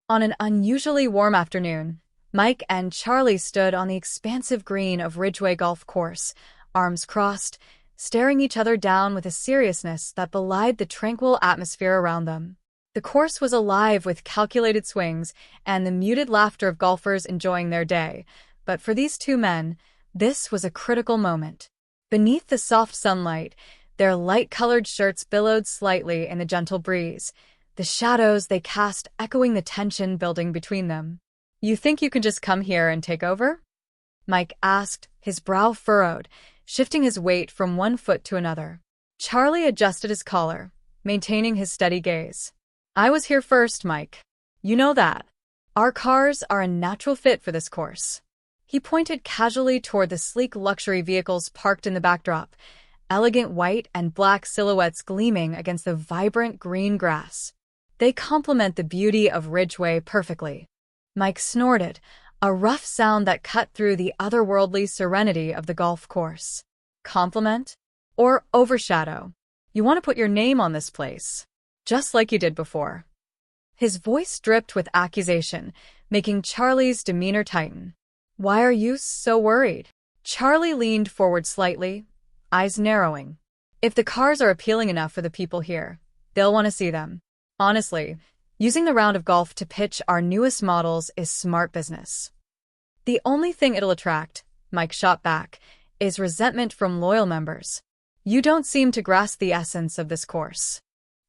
On an unusually warm afternoon, Mike and Charlie stood on the expansive green of Ridgeway Golf Course, arms crossed, staring each other down with a seriousness that belied the tranquil atmosphere around them. The course was alive with calculated swings and the muted laughter of golfers enjoying their day, but for these two men, this was a critical moment. Beneath the soft sunlight, their light-colored shirts billowed slightly in the gentle breeze, the shadows they cast echoing the tension building between them. "You think you can just come here and take over?" Mike asked, his brow furrowed, shifting his weight from one foot to another. Charlie adjusted his collar, maintaining his steady gaze. "I was here first, Mike. You know that. Our cars are a natural fit for this course." He pointed casually toward the sleek luxury vehicles parked in the backdrop, elegant white and black silhouettes gleaming against the vibrant green grass. "They complement the beauty of Ridgeway perfectly." Mike snorted, a rough sound that cut through the otherworldly serenity of the golf course. "Compliment? Or overshadow? You want to put your name on this place, just like you did before." His voice dripped with accusation, making Charlie's demeanor tighten. "Why are you so worried?" Charlie leaned forward slightly, eyes narrowing. "If the cars are appealing enough for the people here, they'll want to see them. Honestly, using the round of golf to pitch our newest models is smart business." "The only thing it'll attract," Mike shot back, "is resentment from loyal members. You don't seem to grasp the essence of this course."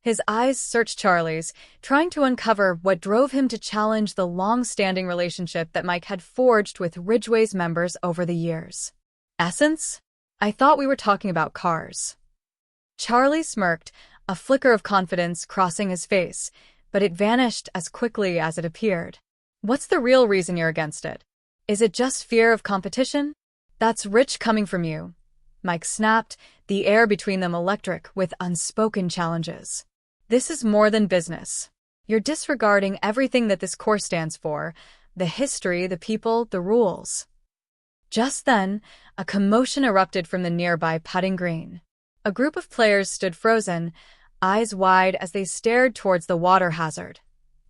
His eyes searched Charlie's, trying to uncover what drove him to challenge the long-standing relationship that Mike had forged with Ridgeway's members over the years. "Essence? I thought we were talking about cars." Charlie smirked, a flicker of confidence crossing his face, but it vanished as quickly as it appeared. "What's the real reason you're against it? Is it just fear of competition?" "That's rich coming from you," Mike snapped, the air between them electric with unspoken challenges. "This is more than business. You're disregarding everything that this course stands for, the history, the people, the rules." Just then, a commotion erupted from the nearby putting green. A group of players stood frozen, eyes wide as they stared towards the water hazard.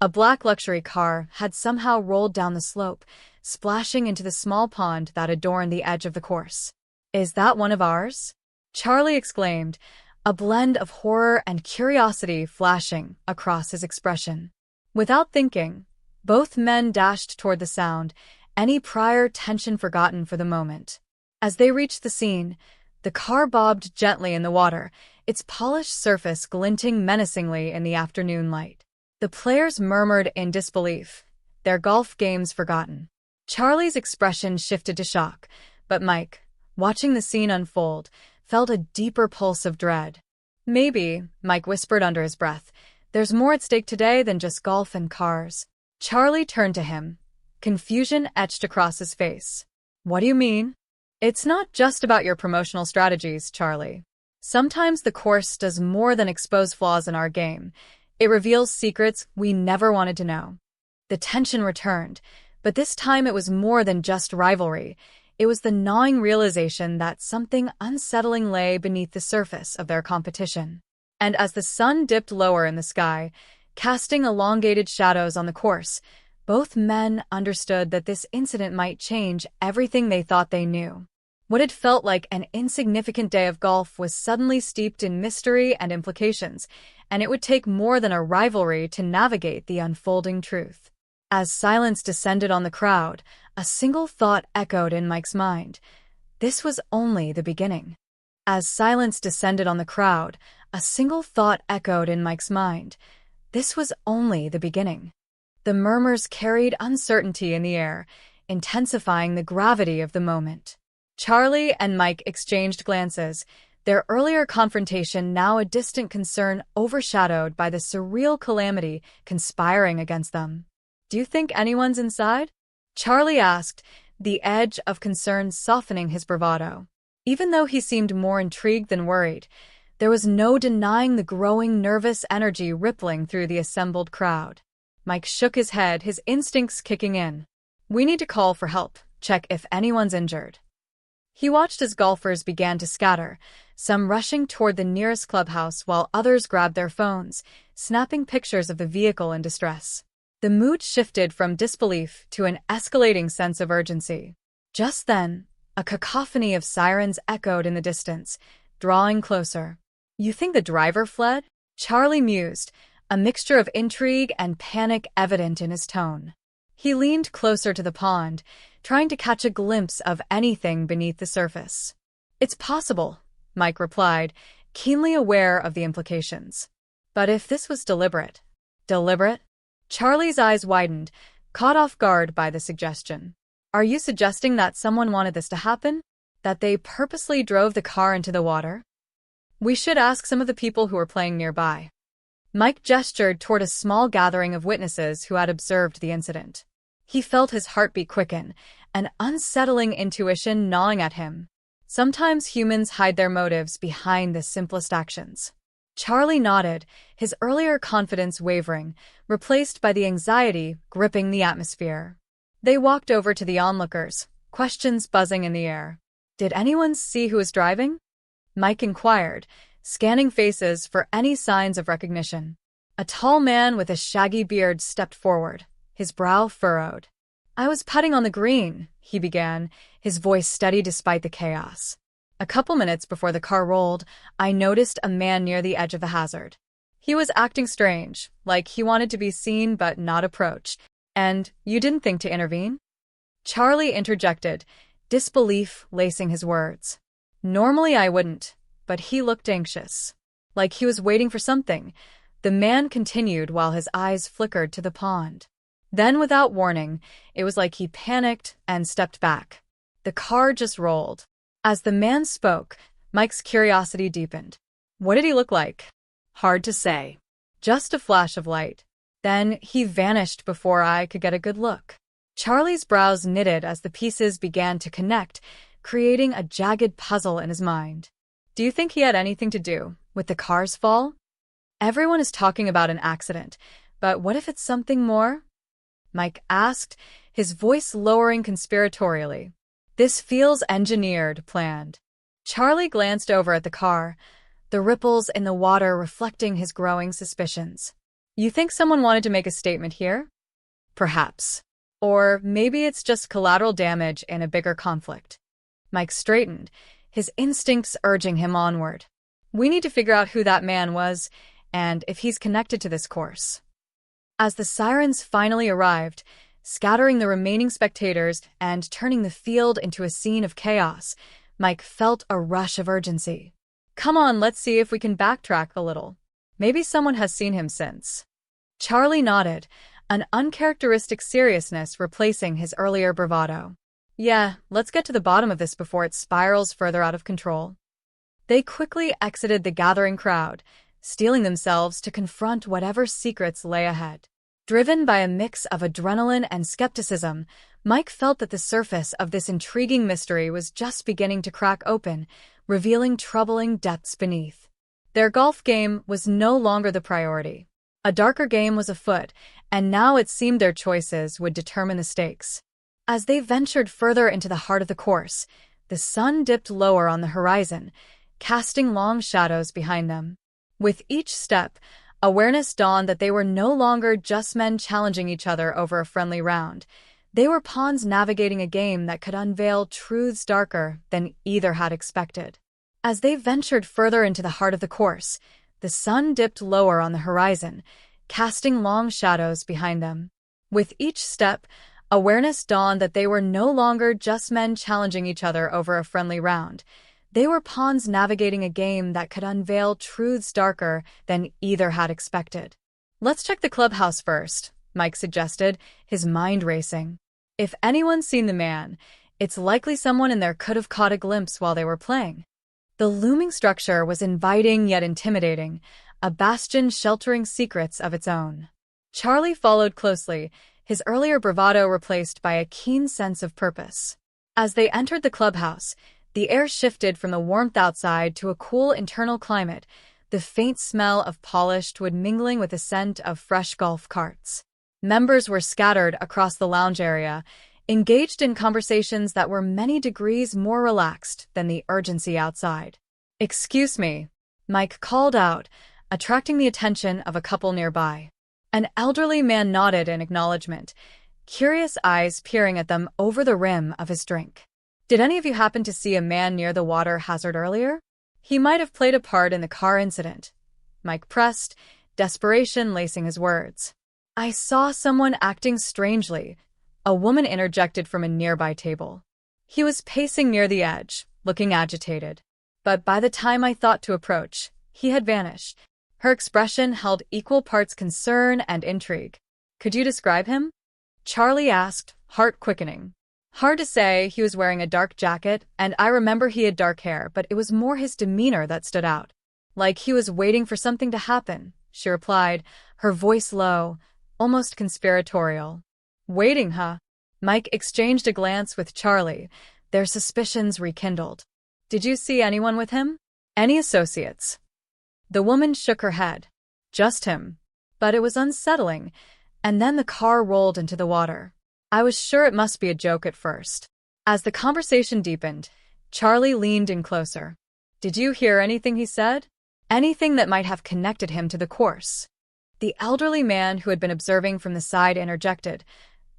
A black luxury car had somehow rolled down the slope, splashing into the small pond that adorned the edge of the course. "Is that one of ours?" Charlie exclaimed, a blend of horror and curiosity flashing across his expression. Without thinking, both men dashed toward the sound, any prior tension forgotten for the moment. As they reached the scene, the car bobbed gently in the water, its polished surface glinting menacingly in the afternoon light. The players murmured in disbelief, their golf games forgotten. Charlie's expression shifted to shock, but Mike, watching the scene unfold, felt a deeper pulse of dread. "Maybe," Mike whispered under his breath, "there's more at stake today than just golf and cars." Charlie turned to him, confusion etched across his face. "What do you mean?" "It's not just about your promotional strategies, Charlie. Sometimes the course does more than expose flaws in our game. It reveals secrets we never wanted to know." The tension returned, but this time it was more than just rivalry. It was the gnawing realization that something unsettling lay beneath the surface of their competition. And as the sun dipped lower in the sky, casting elongated shadows on the course, both men understood that this incident might change everything they thought they knew. What had felt like an insignificant day of golf was suddenly steeped in mystery and implications, and it would take more than a rivalry to navigate the unfolding truth. As silence descended on the crowd, a single thought echoed in Mike's mind. This was only the beginning. As silence descended on the crowd, a single thought echoed in Mike's mind. This was only the beginning. The murmurs carried uncertainty in the air, intensifying the gravity of the moment. Charlie and Mike exchanged glances, their earlier confrontation now a distant concern overshadowed by the surreal calamity conspiring against them. "Do you think anyone's inside?" Charlie asked, the edge of concern softening his bravado. Even though he seemed more intrigued than worried, there was no denying the growing nervous energy rippling through the assembled crowd. Mike shook his head, his instincts kicking in. "We need to call for help, check if anyone's injured." He watched as golfers began to scatter, some rushing toward the nearest clubhouse while others grabbed their phones, snapping pictures of the vehicle in distress. The mood shifted from disbelief to an escalating sense of urgency. Just then, a cacophony of sirens echoed in the distance, drawing closer. "You think the driver fled?" Charlie mused, a mixture of intrigue and panic evident in his tone. He leaned closer to the pond, trying to catch a glimpse of anything beneath the surface. "It's possible," Mike replied, keenly aware of the implications. But if this was deliberate? Deliberate? Charlie's eyes widened, caught off guard by the suggestion. "Are you suggesting that someone wanted this to happen? That they purposely drove the car into the water?" "We should ask some of the people who were playing nearby." Mike gestured toward a small gathering of witnesses who had observed the incident. He felt his heartbeat quicken, an unsettling intuition gnawing at him. Sometimes humans hide their motives behind the simplest actions. Charlie nodded, his earlier confidence wavering, replaced by the anxiety gripping the atmosphere. They walked over to the onlookers, questions buzzing in the air. "Did anyone see who was driving?" Mike inquired, scanning faces for any signs of recognition. A tall man with a shaggy beard stepped forward, his brow furrowed. "I was putting on the green," he began, his voice steady despite the chaos. "A couple minutes before the car rolled, I noticed a man near the edge of the hazard. He was acting strange, like he wanted to be seen but not approached. And you didn't think to intervene?" Charlie interjected, disbelief lacing his words. "Normally I wouldn't, but he looked anxious. Like he was waiting for something," the man continued while his eyes flickered to the pond. Then, without warning, it was like he panicked and stepped back. The car just rolled. As the man spoke, Mike's curiosity deepened. "What did he look like?" "Hard to say. Just a flash of light. Then he vanished before I could get a good look." Charlie's brows knitted as the pieces began to connect, creating a jagged puzzle in his mind. "Do you think he had anything to do with the car's fall?" "Everyone is talking about an accident, but what if it's something more?" Mike asked, his voice lowering conspiratorially. "This feels engineered, planned." Charlie glanced over at the car, the ripples in the water reflecting his growing suspicions. "You think someone wanted to make a statement here?" "Perhaps. Or maybe it's just collateral damage in a bigger conflict." Mike straightened, his instincts urging him onward. "We need to figure out who that man was, and if he's connected to this course." As the sirens finally arrived, scattering the remaining spectators and turning the field into a scene of chaos, Mike felt a rush of urgency. "Come on, let's see if we can backtrack a little. Maybe someone has seen him since." Charlie nodded, an uncharacteristic seriousness replacing his earlier bravado. "Yeah, let's get to the bottom of this before it spirals further out of control." They quickly exited the gathering crowd, steeling themselves to confront whatever secrets lay ahead. Driven by a mix of adrenaline and skepticism, Mike felt that the surface of this intriguing mystery was just beginning to crack open, revealing troubling depths beneath. Their golf game was no longer the priority. A darker game was afoot, and now it seemed their choices would determine the stakes. As they ventured further into the heart of the course, the sun dipped lower on the horizon, casting long shadows behind them. With each step, awareness dawned that they were no longer just men challenging each other over a friendly round. They were pawns navigating a game that could unveil truths darker than either had expected. As they ventured further into the heart of the course, the sun dipped lower on the horizon, casting long shadows behind them. With each step, awareness dawned that they were no longer just men challenging each other over a friendly round. They were pawns navigating a game that could unveil truths darker than either had expected. "Let's check the clubhouse first," Mike suggested, his mind racing. If anyone's seen the man, it's likely someone in there could have caught a glimpse while they were playing. The looming structure was inviting yet intimidating, a bastion sheltering secrets of its own. Charlie followed closely, his earlier bravado replaced by a keen sense of purpose. As they entered the clubhouse, the air shifted from the warmth outside to a cool internal climate, the faint smell of polished wood mingling with the scent of fresh golf carts. Members were scattered across the lounge area, engaged in conversations that were many degrees more relaxed than the urgency outside. "Excuse me," Mike called out, attracting the attention of a couple nearby. An elderly man nodded in acknowledgement, curious eyes peering at them over the rim of his drink. Did any of you happen to see a man near the water hazard earlier? He might have played a part in the car incident. Mike pressed, desperation lacing his words. I saw someone acting strangely, a woman interjected from a nearby table. He was pacing near the edge, looking agitated. But by the time I thought to approach, he had vanished. Her expression held equal parts concern and intrigue. Could you describe him? Charlie asked, heart quickening. Hard to say. He was wearing a dark jacket, and I remember he had dark hair, but it was more his demeanor that stood out. Like he was waiting for something to happen, she replied, her voice low, almost conspiratorial. Waiting, huh? Mike exchanged a glance with Charlie, their suspicions rekindled. Did you see anyone with him? Any associates? The woman shook her head. Just him. But it was unsettling, and then the car rolled into the water. I was sure it must be a joke at first. As the conversation deepened, Charlie leaned in closer. Did you hear anything he said? Anything that might have connected him to the course? The elderly man who had been observing from the side interjected.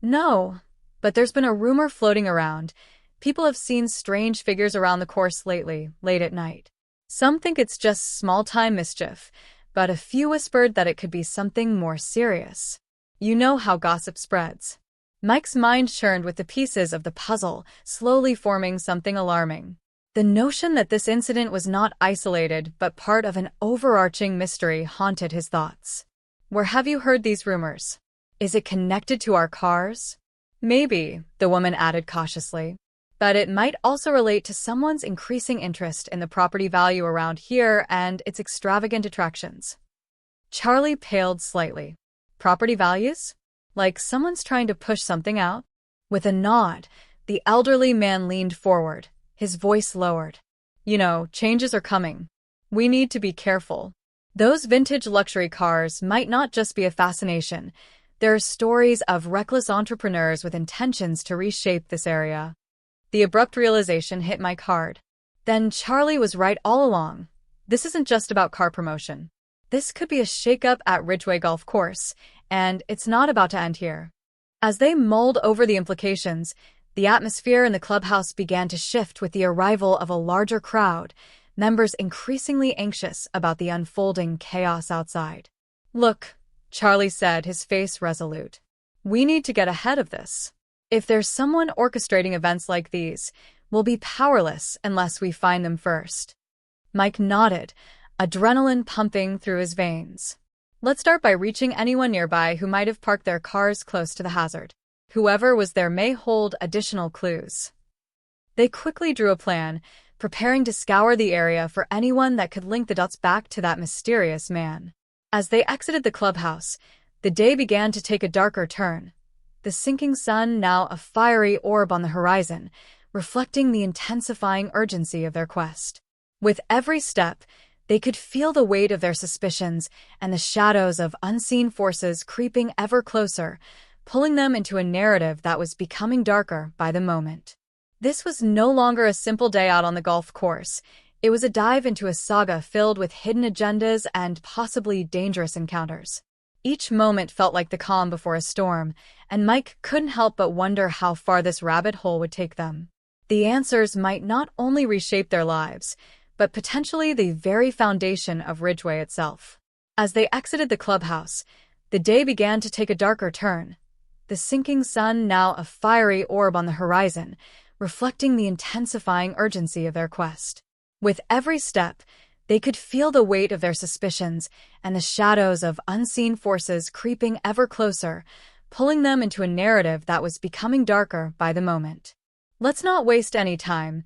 No, but there's been a rumor floating around. People have seen strange figures around the course lately, late at night. Some think it's just small-time mischief, but a few whispered that it could be something more serious. You know how gossip spreads. Mike's mind churned with the pieces of the puzzle, slowly forming something alarming. The notion that this incident was not isolated but part of an overarching mystery haunted his thoughts. Where have you heard these rumors? Is it connected to our cars? Maybe, the woman added cautiously. But it might also relate to someone's increasing interest in the property value around here and its extravagant attractions. Charlie paled slightly. Property values? Like someone's trying to push something out? With a nod, the elderly man leaned forward, his voice lowered. You know, changes are coming. We need to be careful. Those vintage luxury cars might not just be a fascination. There are stories of reckless entrepreneurs with intentions to reshape this area. The abrupt realization hit Mike hard. Then Charlie was right all along. This isn't just about car promotion. This could be a shakeup at Ridgeway Golf Course, and it's not about to end here. As they mulled over the implications, the atmosphere in the clubhouse began to shift with the arrival of a larger crowd, members increasingly anxious about the unfolding chaos outside. Look, Charlie said, his face resolute. We need to get ahead of this. If there's someone orchestrating events like these, we'll be powerless unless we find them first. Mike nodded, adrenaline pumping through his veins. Let's start by reaching anyone nearby who might have parked their cars close to the hazard. Whoever was there may hold additional clues. They quickly drew a plan, preparing to scour the area for anyone that could link the dots back to that mysterious man. As they exited the clubhouse, the day began to take a darker turn. The sinking sun now a fiery orb on the horizon, reflecting the intensifying urgency of their quest. With every step, they could feel the weight of their suspicions and the shadows of unseen forces creeping ever closer, pulling them into a narrative that was becoming darker by the moment. This was no longer a simple day out on the golf course. It was a dive into a saga filled with hidden agendas and possibly dangerous encounters. Each moment felt like the calm before a storm, and Mike couldn't help but wonder how far this rabbit hole would take them. The answers might not only reshape their lives, but potentially the very foundation of Ridgeway itself. As they exited the clubhouse, the day began to take a darker turn. The sinking sun now a fiery orb on the horizon, reflecting the intensifying urgency of their quest. With every step, they could feel the weight of their suspicions and the shadows of unseen forces creeping ever closer, pulling them into a narrative that was becoming darker by the moment. Let's not waste any time,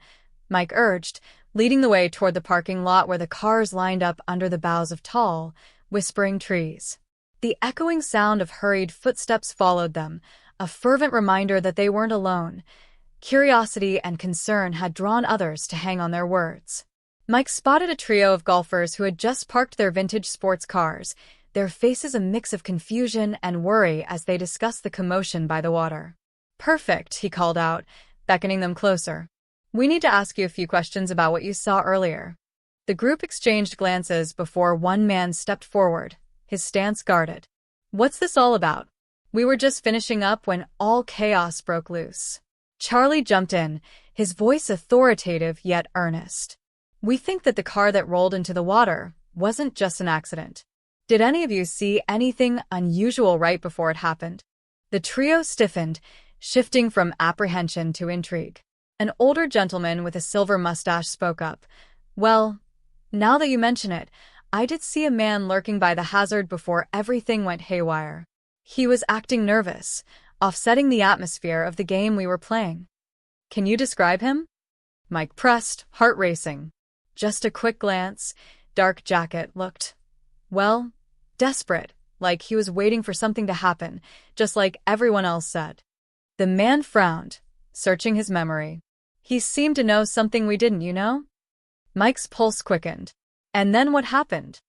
Mike urged, leading the way toward the parking lot where the cars lined up under the boughs of tall, whispering trees. The echoing sound of hurried footsteps followed them, a fervent reminder that they weren't alone. Curiosity and concern had drawn others to hang on their words. Mike spotted a trio of golfers who had just parked their vintage sports cars, their faces a mix of confusion and worry as they discussed the commotion by the water. Perfect, he called out, beckoning them closer. We need to ask you a few questions about what you saw earlier. The group exchanged glances before one man stepped forward, his stance guarded. What's this all about? We were just finishing up when all chaos broke loose. Charlie jumped in, his voice authoritative yet earnest. We think that the car that rolled into the water wasn't just an accident. Did any of you see anything unusual right before it happened? The trio stiffened, shifting from apprehension to intrigue. An older gentleman with a silver mustache spoke up. Well, now that you mention it, I did see a man lurking by the hazard before everything went haywire. He was acting nervous, offsetting the atmosphere of the game we were playing. Can you describe him? Mike pressed, heart racing. Just a quick glance. Dark jacket looked, well, desperate, like he was waiting for something to happen, just like everyone else said. The man frowned, searching his memory. He seemed to know something we didn't, you know? Mike's pulse quickened. And then what happened?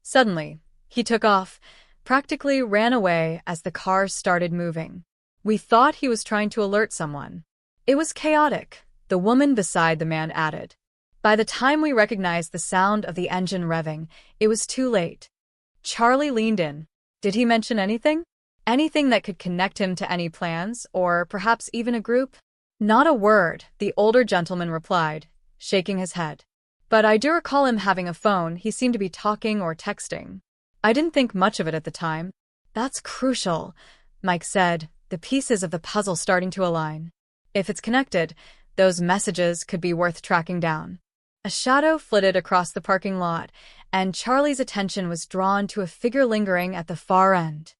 Suddenly, he took off, practically ran away as the car started moving. We thought he was trying to alert someone. It was chaotic, the woman beside the man added. By the time we recognized the sound of the engine revving, it was too late. Charlie leaned in. Did he mention anything? Anything that could connect him to any plans, or perhaps even a group? Not a word, the older gentleman replied, shaking his head. But I do recall him having a phone. He seemed to be talking or texting. I didn't think much of it at the time. That's crucial, Mike said, the pieces of the puzzle starting to align. If it's connected, those messages could be worth tracking down. A shadow flitted across the parking lot, and Charlie's attention was drawn to a figure lingering at the far end.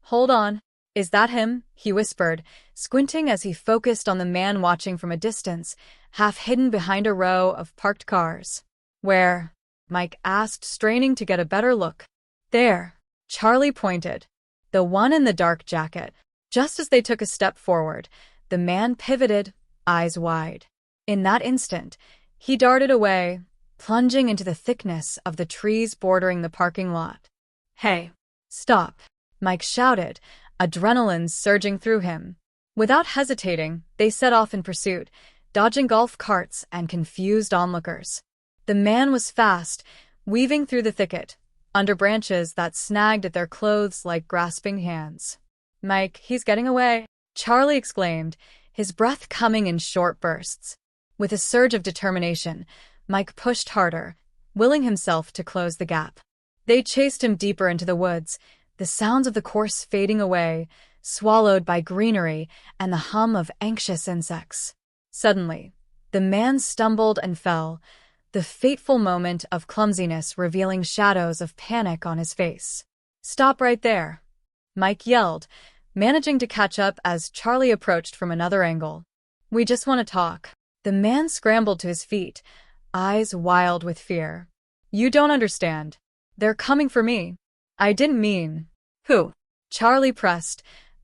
Hold on. Is that him? He whispered, squinting as he focused on the man watching from a distance, half hidden behind a row of parked cars. Where? Mike asked, straining to get a better look. There. Charlie pointed. The one in the dark jacket. Just as they took a step forward, the man pivoted, eyes wide. In that instant, he darted away, plunging into the thickness of the trees bordering the parking lot. Hey, stop, Mike shouted, adrenaline surging through him. Without hesitating, they set off in pursuit, dodging golf carts and confused onlookers. The man was fast, weaving through the thicket, under branches that snagged at their clothes like grasping hands. Mike, he's getting away, Charlie exclaimed, his breath coming in short bursts. With a surge of determination, Mike pushed harder, willing himself to close the gap. They chased him deeper into the woods, the sounds of the course fading away, swallowed by greenery and the hum of anxious insects. Suddenly, the man stumbled and fell, the fateful moment of clumsiness revealing shadows of panic on his face. Stop right there, Mike yelled, managing to catch up as Charlie approached from another angle. We just want to talk. The man scrambled to his feet, eyes wild with fear. You don't understand. They're coming for me. I didn't mean. Who? Charlie pressed,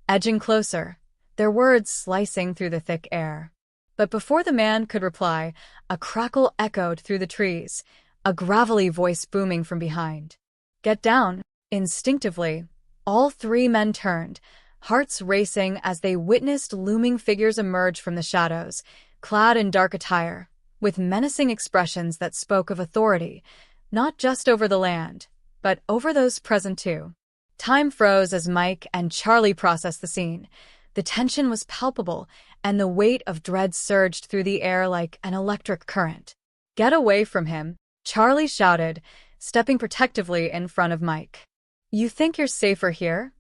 edging closer, their words slicing through the thick air. But before the man could reply, a crackle echoed through the trees, a gravelly voice booming from behind. Get down. Instinctively, all three men turned, hearts racing as they witnessed looming figures emerge from the shadows, clad in dark attire, with menacing expressions that spoke of authority, not just over the land, but over those present too. Time froze as Mike and Charlie processed the scene. The tension was palpable, and the weight of dread surged through the air like an electric current. Get away from him, Charlie shouted, stepping protectively in front of Mike. You think you're safer here?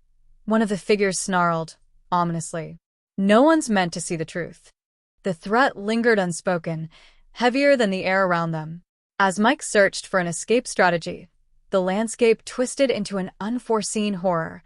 One of the figures snarled, ominously. No one's meant to see the truth. The threat lingered unspoken, heavier than the air around them. As Mike searched for an escape strategy, the landscape twisted into an unforeseen horror,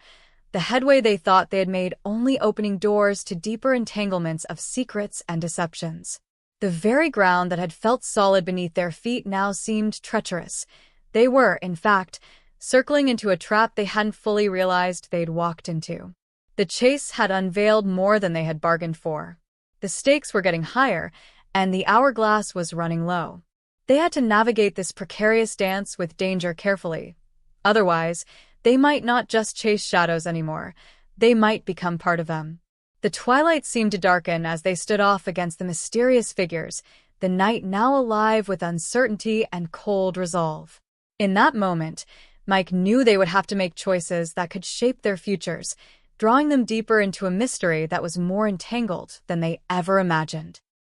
the headway they thought they had made only opening doors to deeper entanglements of secrets and deceptions. The very ground that had felt solid beneath their feet now seemed treacherous. They were, in fact, circling into a trap they hadn't fully realized they'd walked into. The chase had unveiled more than they had bargained for. The stakes were getting higher, and the hourglass was running low. They had to navigate this precarious dance with danger carefully. Otherwise, they might not just chase shadows anymore. They might become part of them. The twilight seemed to darken as they stood off against the mysterious figures, the night now alive with uncertainty and cold resolve. In that moment, Mike knew they would have to make choices that could shape their futures, drawing them deeper into a mystery that was more entangled than they ever imagined.